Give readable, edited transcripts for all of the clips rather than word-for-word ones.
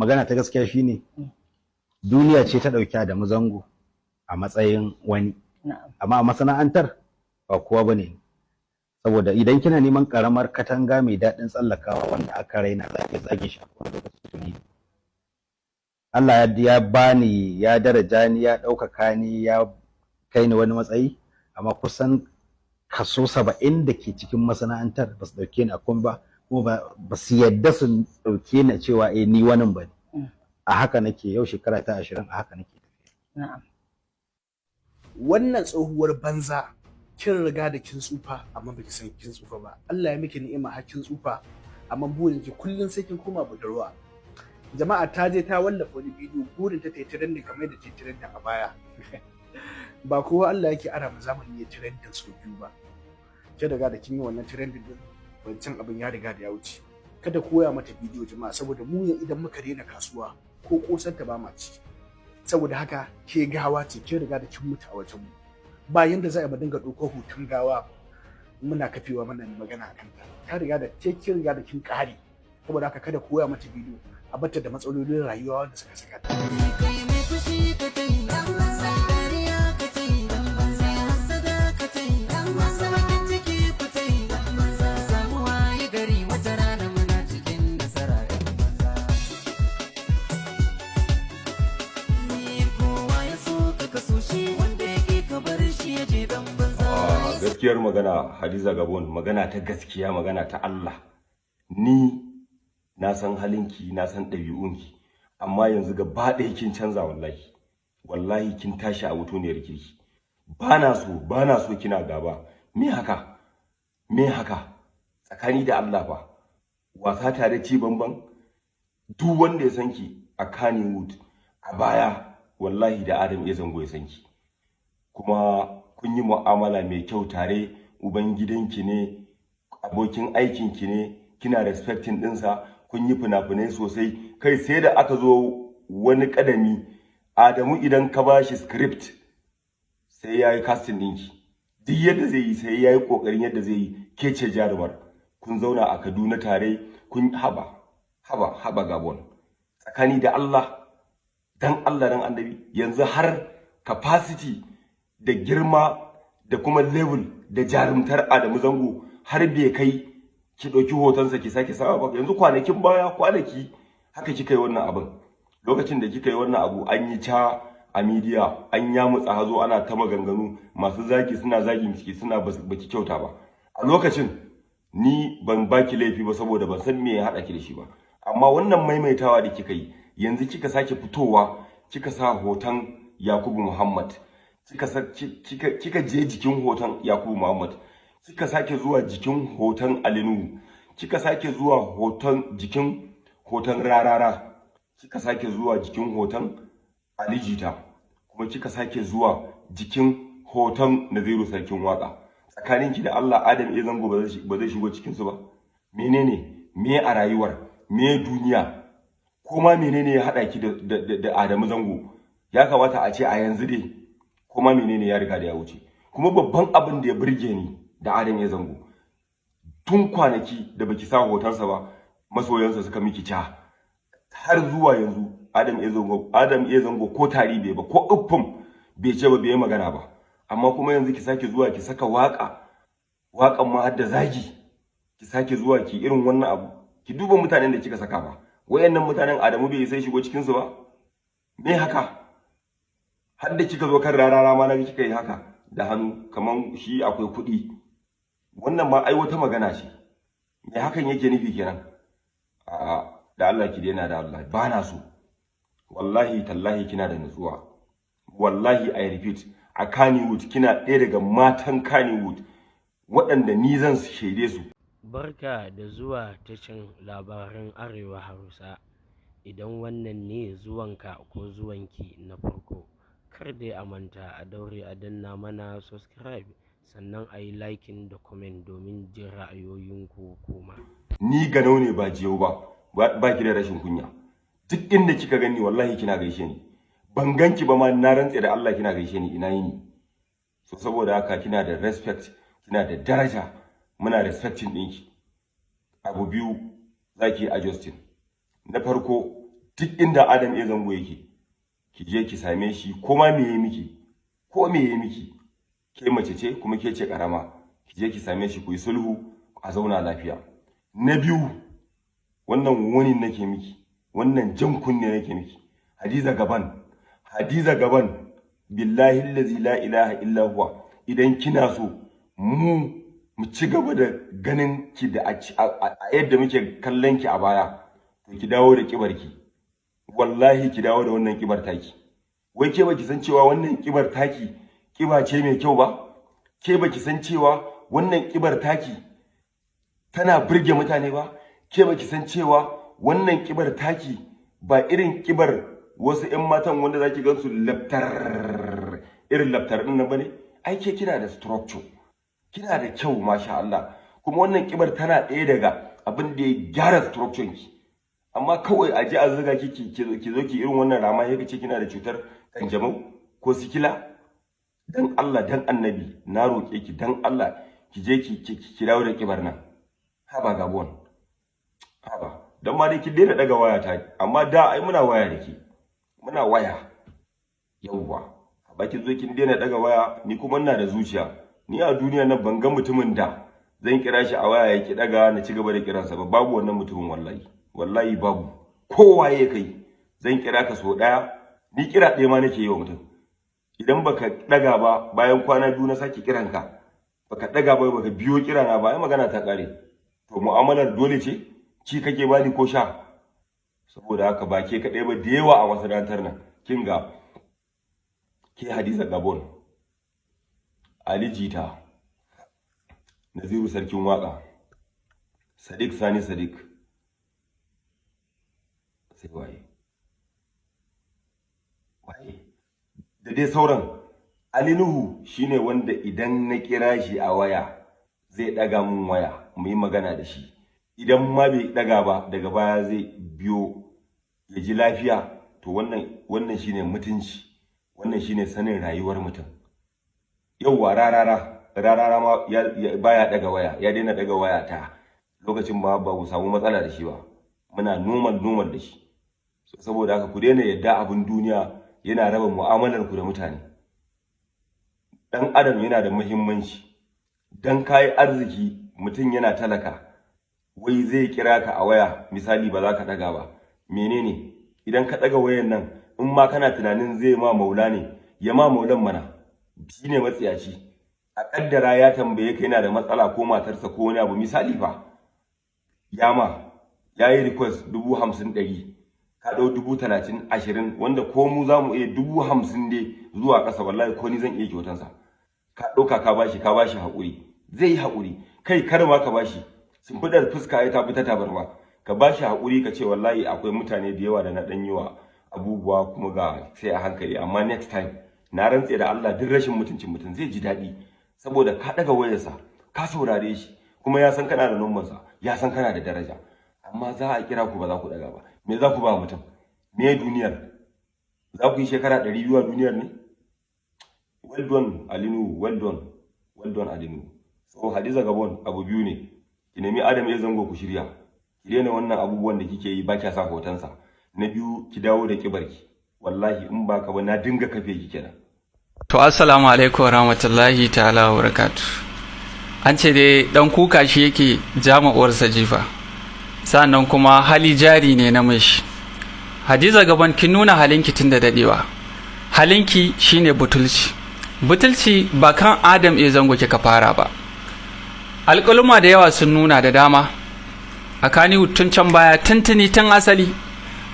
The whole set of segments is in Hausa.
magana ta gaskiya shine duniya ce ta ɗauki Adamu Zango a matsayin wani, amma a masana'antar ba kowa bane. Saboda idan kina neman karamar katanga mai daɗin tsallakawa wanda aka raina zage shi a lokaci, Allah ya bani, ya daraja ni, ya ɗaukaka ni, ya kai ni wani matsayi, amma kusan kaso 70 da ke cikin masana'antar ba su ɗauke ni a kun ba, kuma ba su yadda su ɗauke ni cewa ni wani ba ne. A haka nake yau shekara ta 20, a haka nake tafiya. Wannan tsohuwar banza kin riga da kin tsufa amma baki san kin tsufa ba. Allah ya miki ni'ima har kin tsufa amma burin ki kullun sai kin koma budurwa. Jama'a ta je ta wallafa wani bidiyo burin ta tayi trending kamar da ta trending a baya. Ba kowa Allah yake ara mu zamani ya trending su biyu ba. Ke riga da kin yi wannan trending din, wancan abin ya riga da ya wuce. Kada koya mata bidiyo jama'a, saboda mu idan muka rena kasuwa ko kosar ta ba ma ci. Saboda haka ke gawa ce, ke riga da kin mutu a wajen mu. Ba yanda za a mu dinga ɗaukar hoton gawa muna kafewa mana magana akan ta. Ta riga da kin riga da kin kare. Saboda haka kada koya mata bidiyo, a bata da matsalolin rayuwa wanda suka saka ta. Gaskiyar magana Hadiza Gabon, magana ta gaskiya, magana ta Allah, ni na san halinki, na san ɗabi'unki, amma yanzu gaba ɗaya kin canza wallahi kin tashi a mutuniyar kirki. Ba na so kina gaba. Me haka tsakani da Allah fa, wasa tare ci banban. Duk wanda ya san ki a Kannywood a baya, wallahi da Adam ya Zango ya san ki, kuma kun yi mu'amala mai kyau tare. Uban gidanki ne, abokin aikinki ne, kina respecting ɗinsa, kun yi fina-finai sosai. Kai sai da aka zo wani kadami, Adamu idan ka ba shi script sai ya yi casting ɗinki, duk yadda zai yi sai ya yi ƙoƙarin yadda zai yi. Ke ce jarumar, kun zauna a Kaduna tare, kun haba Gabon, tsakani da Allah, dan Allah dan annabi, yanzu har capacity da girma da kuma level da jarumtar Adamu Zango har bai kai ki ɗauki hotonsa ki sake sawa ba. Yanzu kwanaki haka kika yi wannan abin. Lokacin da kika yi wannan abu an yi ta a media, an yamutsa hazo, ana ta maganganu, masu zagi suna zagin ki, suna baki kyauta ba. A lokacin ni ban baki laifi ba saboda ban san me ya haɗa ki da shi ba, amma wannan maimaitawa da kika yi, yanzu kika sake fitowa kika sa hoton Yakubu Muhammad, kika je jikin hoton Yakubu Muhammad, kika sake zuwa jikin hoton Ali Nuhu, kika sake zuwa jikin hoton Rarara, kika sake zuwa jikin hoton Ali Jita, kuma kika sake zuwa jikin hoton Naziru Sarkin Waka. Tsakaninki da Allah, Adam ya Zango ba zai shigo cikin su ba? Me a rayuwar, me duniya, kuma menene ya hada ki da Adamu Zango? Ya kamata a ce a yanzu dai kuma menene ya riga da ya wuce. Kuma babban abin da ya burge ni da Adam ya Zango, tun kwanaki da baki sa hotonsa ba, masoyansa suka miki ca, har zuwa yanzu Adam ya Zango ko tari bai ba, ko uffum bai ce ba, bai magana ba. Amma kuma yanzu ki sake zuwa ki saka waƙan ma har da zagi, ki sake zuwa ki irin wannan abu. Ki duba mutanen da kika saka ba, wayannan mutanen Adamu bai sai shigo cikin su ba? Me haka? Har da kika zo kan Rarara ma na kika yi haka da hannu kaman shi akwai kuɗi. Wannan ma ai wata magana ce. Me hakan yake nufi kenan? A'a, da Allah ki daina, da Allah, ba na so. Wallahi tallahi kina da nutsuwa. Wallahi I repeat, a Kannywood kina ɗaya daga matan Kannywood waɗanda ni zan shaide su. Barka da zuwa tashin labaran Arewa Hausa. Idan wannan ne zuwanka ko zuwanki na farko, kar dai a manta a daure a danna mana subscribe, sannan a yi liking da comment domin jin ra'ayoyinku kuma. Ni ganau ne ba jiyau ba ki da rashin kunya. Duk inda kika gani wallahi kina gaishe ni. Ban ganki ba ma na rantse da Allah kina gaishe ni, ina yini. So saboda haka kina da respect, kina da daraja, muna respecting ɗinki. Abu biyu zaki adjusting. Na farko, duk inda Adam A Zango yake ki je ki same shi, ko me yayi miki, ke mace ce kuma ke ce karama, ki je ki same shi ku yi sulhu a zauna lafiya. Na biyu, wannan wani nake miki, wannan jan kunne nake miki, Hadiza Gaban billahi allazi la ilaha illa huwa, idan kina so mu ci gaba da ganin ki da a yadda muke kallon ki a baya, to ki dawo da kibarki, wallahi ki dawo da wannan kibar taki. Wai ke baki san cewa wannan kibar taki kiba ce mai kyau ba? Ke baki san cewa wannan kibar taki tana burge mutane ba? Ke baki san cewa wannan kibar taki ba irin kibar wasu ƴan matan wanda zaki gansu laftar irin laftar din nan bane? Ai ke kina da structure, kina da kyau masha Allah, kuma wannan kibar tana ɗaya daga abin da ya gyara structure ki. Amma kawai a ji a zuga ki zo ki irin wannan rama yake ce kina da cutar kanjamau ko sikila. Dan Allah dan Annabi na roke ki, dan Allah ki je ki dawo da kibar nan. Haba Gabon, haba, dan ma dai ki daina daga waya ta, amma da ai muna waya da ki, muna waya yauwa. Ba ki zo kin daina daga waya, ni kuma ina da zuciya. Ni a duniya nan ban ga mutumin da zan kira shi a waya yake daga na ci gaba da kiransa ba. Babu wannan mutumin, wallahi babu. Kowa ya kai zan kira ka so daya, ni kira ɗaya ma nake yi wa mutum. Idan baka daga ba, bayan kwana biyu na sake kiran ka, baka daga ba, baka biyo kirana ba, ai magana ta kare. To mu'amalar dole ce, ci kake bani ko sha? Saboda haka ba ke kaɗai ba, da yawa a masana'antar nan. Kin ga ke Hadiza Gabon, Ali Jita, Naziru Sarkin Waka, Sadiq Sani Sadiq, sai waye da dai sauran. Ali Nuhu shine wanda idan na kira shi a waya zai daga mun waya mu yi magana da shi. Idan ma bai daga ba, daga baya zai biyo ya ji lafiya. To wannan shine mutunci, wannan shine sanin rayuwar mutum. Yauwa rarara ma baya daga waya, ya daina daga waya ta lokacin ba ku samu matsala da shi ba, muna normal da shi. Saboda haka ku daina yadda abin duniya yana raba mu'amalar ku da mutane. Dan adam yana da muhimmanci. Dan kai arziki, mutum yana talaka, wai zai kira ka a waya, misali ba za ka daga ba. Menene? Idan ka daga wayan nan, in ma kana tunanin zai ma maula ne, ya ma maulan mana. Shine matsiyaci. A kaddara ya tambaye ka yana da matsala ko matarsa ko wani abu, misali fa ya yi request 50,000 100, ka dau 30,000 20, wanda ko mu za mu iya 50,000 dai zuwa ƙasa, wallahi ko ni zan iya kyautansa. Ka ɗauka ka bashi haƙuri, zai yi haƙuri. Kai kar ma ka bashi, sun fi da fuska ya tafi ta tabarma. Ka bashi haƙuri, ka ce wallahi akwai mutane da yawa da na ɗan yi wa abubuwa, kuma ga sai a hankali, amma next time na rantse da Allah duk rashin mutuncin mutum zai ji daɗi, saboda ka ɗaga wayarsa, ka saurare shi, kuma ya san kana da numbansa, ya san kana da daraja. Amma za a kira ku ba za ku ɗaga ba. Me za ku ba mutum? Me duniyar? Za ku yi shekara 200 a duniyar ne? Well done Alinu, well done Alinu. So Hadiza Gabon, abu biyu ne. Ki nemi Adam A Zango ku shirya. Ki daina wannan abubuwan da kike yi, ba kya sa hotonsa. Na biyu, ki dawo da kibarki. Wallahi in ba ka ba na dinga kafe ki kenan. To assalamu alaikum warahmatullahi ta'ala wa barakatuh. An ce dai dan kuka shi yake jama'uwarsa jifa. Sannan kuma hali jari ne na mishi. Hadiza Gabon, kin nuna halinki tun da dadewa. Halinki shine butulci. Butulci ba kan Adam A Zango kika fara ba. Alƙaluma da yawa sun nuna da dama. A Kannywood tun can baya, tuntuni tun asali,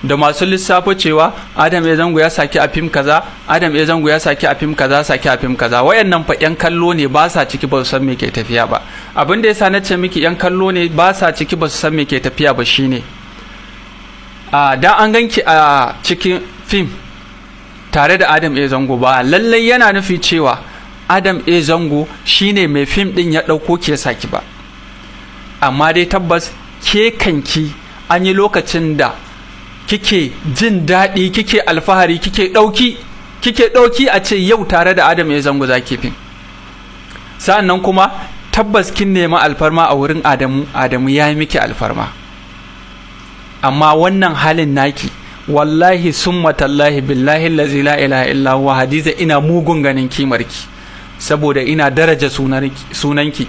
da masu lissafo cewa Adam A Zango ya saki a fim kaza, Adam A Zango ya saki a fim kaza, saki a fim kaza. Wayannan fa yan kallo ne, ba sa ciki, ba su san me ke tafiya ba. Abin da yasa nace miki yan kallo ne, ba sa ciki, ba su san me ke tafiya ba shine dan an ganki a cikin fim tare da Adam A Zango, ba lallai yana nufi cewa Adam A Zango shine mai fim din ya dauko ke saki ba. Amma dai tabbas ke kanki an yi lokacin da kike jin daɗi, kike alfahari, kike ɗauki a ce yau tare da Adam A Zango zaki fim. Sa'annan kuma tabbas kin nemi alfarma a wurin Adamu ya yi miki alfarma. Amma wannan halin naki, wallahi summa tallahi billahi allazi la ilaha illa huwa Hadiza ina mugun ganin kimarki saboda ina daraja sunanki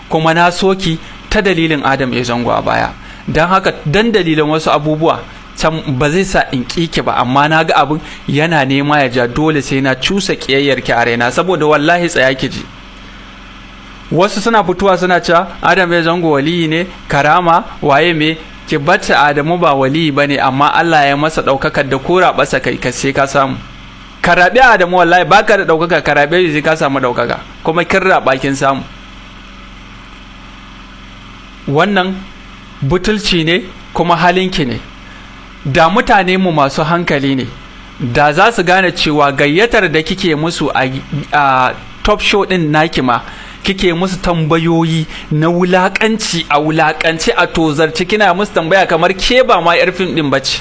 kuma na soki ta dalilin Adam ya zango a baya dan haka dan dalilan wasu abubuwa can ba zai sa in kike ba amma na ga abin yana nema ya ja dole sai na cusa kiyayyarki a raina saboda wallahi tsaya ki ji wasu suna fitowa suna cewa Adam ya zango waliyi ne karama waye me ki bata Adamu ba waliyi bane amma Allah ya masa daukakar da kora basa kai ka sai ka samu karabe Adamu wallahi baka da daukaka karabe sai ka samu daukaka kuma kin raba kin samu wannan butulci ne kuma halinki ne da mutane mu masu hankali ne da za su gane cewa gayyatar da kike musu a top show din naki ma kike musu tambayoyi na wulakanci a wulakanci a tozarci kina musu tambaya kamar ke ba ma yar fim din bace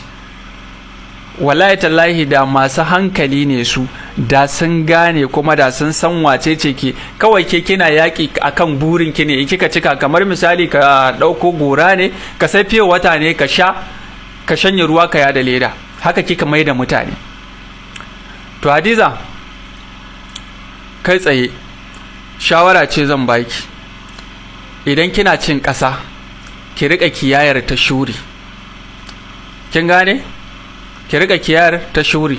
wallahi tallahi da masu hankali ne su da sun gane kuma da sun san wace ce ke kawai ke kina yaki akan burin ki ne kika cika kamar misali ka dauko gora ne ka sai fiye wata ne ka sha ka shanye ruwa ka yada leda haka kika mai da mutane to Hadiza kai tsaye shawara ce zan baki idan kina cin ƙasa ki rika kiyayar ta shuri kin gane ki rika kiyayar ta shuri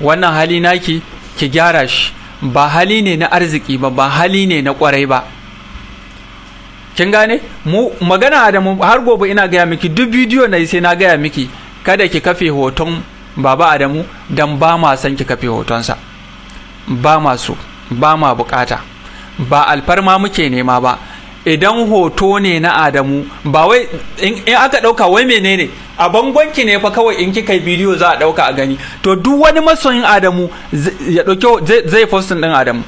wannan hali naki ki gyara shi ba hali ne na arziki ba hali ne na kwarai ba kin gane mu magana Adamu har gobe ina gaya miki duk bidiyo na sai na gaya miki kada ki kafe hoton baba Adamu dan ba ma san ki kafe hotonsa ba ma so ba ma bukata ba alfarma muke nema ba idan hoto ne na Adamu ba wai in aka dauka wai menene a bangonki ne fa kawai in kika bidiyo za a dauka a gani to duk wani masoyin Adamu ya dauke zai posting din Adamu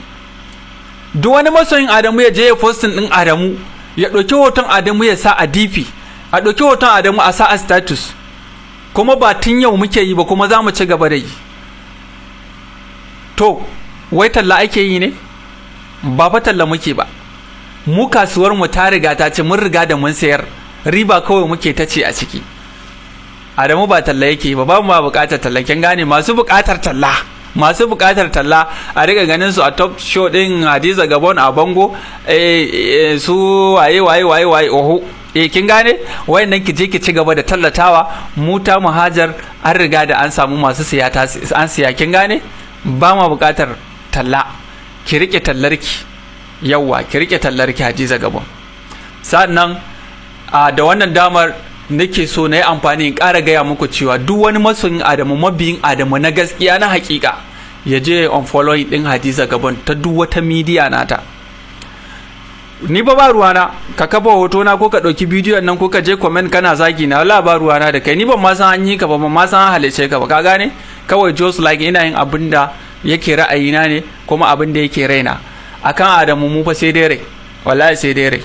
duk wani masoyin Adamu ya je ya posting din Adamu ya dauki hoton Adamu ya sa a DP a dauki hoton Adamu a sa a status kuma ba tun yau muke yi ba kuma za mu ci gaba da yi to wai talla ake yi ne ba fa talla muke ba mu kasuwar mu ta riga ta ce mun riga da mun sayar riba kawai muke ta ce a ciki Adamu ba talla yake ba babu ma bukatar talla kin gane masu bukatar talla a riga ganin su a top show din Hadiza Gabon a bango su waye oho kin gane wayannan ki je ki ci gaba da tallatawa mu ta muhajar an riga da an samu masu siya an siya kin gane ba ma bukatar talla ki rike tallarki yawa ki rike tallarki Hadiza Gabon sannan da wannan damar nake so na yi amfani in ƙara gaya muku cewa duk wani masoyin Adamu mabiyin Adamu na gaskiya na hakika ya je on following din Hadiza Gabon ta duk wata media nata ni ba ruwana ka kafa hoto na ko ka ɗauki bidiyon nan ko ka je comment kana zagi na wala ba ruwana da kai ni ban ma san an yi ka ba ma san an halice ka ba ka gane kawai just like ina yin abin da yake ra'ayina ne kuma abin da yake raina akan Adamu mu fa sai dai rai wallahi sai dai rai